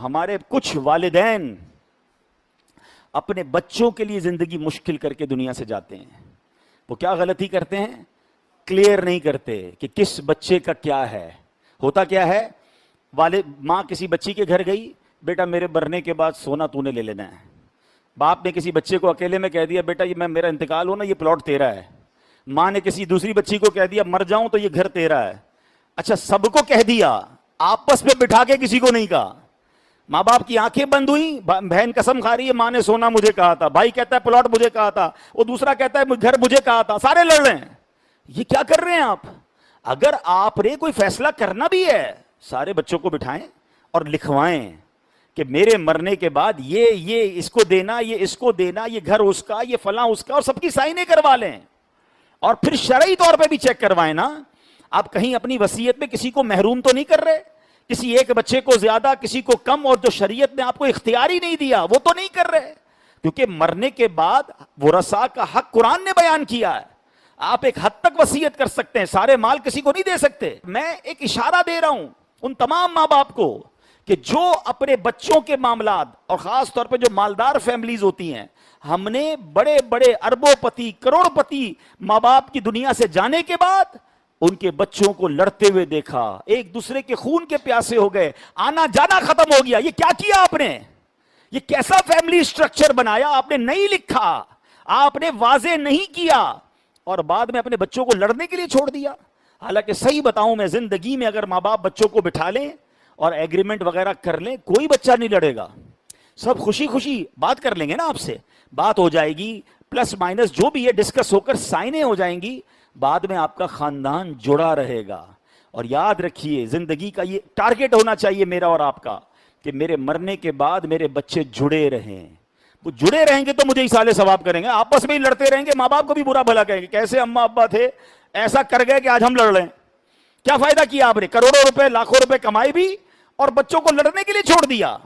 ہمارے کچھ والدین اپنے بچوں کے لیے زندگی مشکل کر کے دنیا سے جاتے ہیں. وہ کیا غلطی کرتے ہیں؟ کلیئر نہیں کرتے کہ کس بچے کا کیا ہے. ہوتا کیا ہے، ماں کسی بچی کے گھر گئی، بیٹا میرے مرنے کے بعد سونا تو نے لے لینا ہے. باپ نے کسی بچے کو اکیلے میں کہہ دیا، بیٹا یہ میرا انتقال ہو نا، یہ پلاٹ تیرا ہے. ماں نے کسی دوسری بچی کو کہہ دیا، مر جاؤں تو یہ گھر تیرا ہے. اچھا سب کو کہہ دیا، آپس میں بٹھا کے کسی کو نہیں کہا. ماں باپ کی آنکھیں بند ہوئی، بہن قسم کھا رہی ہے ماں نے سونا مجھے کہا تھا، بھائی کہتا ہے پلاٹ مجھے کہا تھا، وہ دوسرا کہتا ہے گھر مجھے کہا تھا، سارے لڑ رہے ہیں. یہ کیا کر رہے ہیں آپ؟ اگر آپ نے کوئی فیصلہ کرنا بھی ہے، سارے بچوں کو بٹھائیں اور لکھوائیں کہ میرے مرنے کے بعد یہ اس کو دینا، یہ اس کو دینا، یہ گھر اس کا، یہ فلاں اس کا، اور سب کی سائنیں کروا لیں. اور پھر شرعی طور پہ بھی چیک کروائیں نا. آپ کہیں اپنی وصیت میں کسی کو محروم تو نہیں کر رہے، کسی ایک بچے کو زیادہ کسی کو کم، اور جو شریعت نے آپ کو اختیار ہی نہیں دیا وہ تو نہیں کر رہے. کیونکہ مرنے کے بعد ورثاء کا حق قرآن نے بیان کیا ہے. آپ ایک حد تک وصیت کر سکتے ہیں، سارے مال کسی کو نہیں دے سکتے. میں ایک اشارہ دے رہا ہوں ان تمام ماں باپ کو کہ جو اپنے بچوں کے معاملات، اور خاص طور پہ جو مالدار فیملیز ہوتی ہیں، ہم نے بڑے بڑے اربوں پتی کروڑ پتی ماں باپ کی دنیا سے جانے کے بعد ان کے بچوں کو لڑتے ہوئے دیکھا، ایک دوسرے کے خون کے پیاسے ہو گئے، آنا جانا ختم ہو گیا. یہ کیا کیا آپ نے؟ یہ کیسا فیملی سٹرکچر بنایا؟ آپ نے نہیں لکھا، آپ نے واضح نہیں کیا، اور بعد میں اپنے بچوں کو لڑنے کے لیے چھوڑ دیا. حالانکہ صحیح بتاؤں میں، زندگی میں اگر ماں باپ بچوں کو بٹھا لیں اور ایگریمنٹ وغیرہ کر لیں، کوئی بچہ نہیں لڑے گا. سب خوشی خوشی بات کر لیں گے نا، آپ سے بات ہو جائے گی، پلس مائنس جو بھی ہے ڈسکس ہو کر سائنیں ہو جائیں گی، بعد میں آپ کا خاندان جڑا رہے گا. اور یاد رکھیے، زندگی کا یہ ٹارگٹ ہونا چاہیے میرا اور آپ کا، کہ میرے مرنے کے بعد میرے بچے جڑے رہیں. وہ جڑے رہیں گے تو مجھے اصالے ثواب کریں گے. آپس میں ہی لڑتے رہیں گے، ماں باپ کو بھی برا بھلا کہیں گے، کیسے اماں ابا تھے ایسا کر گئے کہ آج ہم لڑ رہے ہیں. کیا فائدہ کیا آپ نے؟ کروڑوں روپے لاکھوں روپے کمائے بھی اور بچوں کو لڑنے کے لیے چھوڑ دیا.